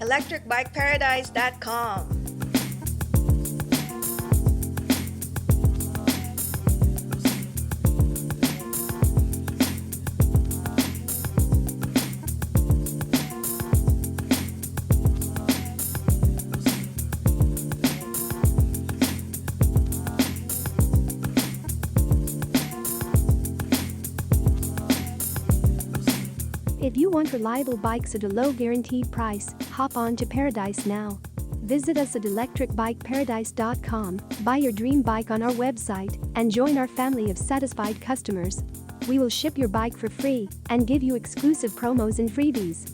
electricbikeparadise.com. If you want reliable bikes at a low guaranteed price, hop on to Paradise now. Visit us at electricbikeparadise.com, buy your dream bike on our website, and join our family of satisfied customers. We will ship your bike for free and give you exclusive promos and freebies.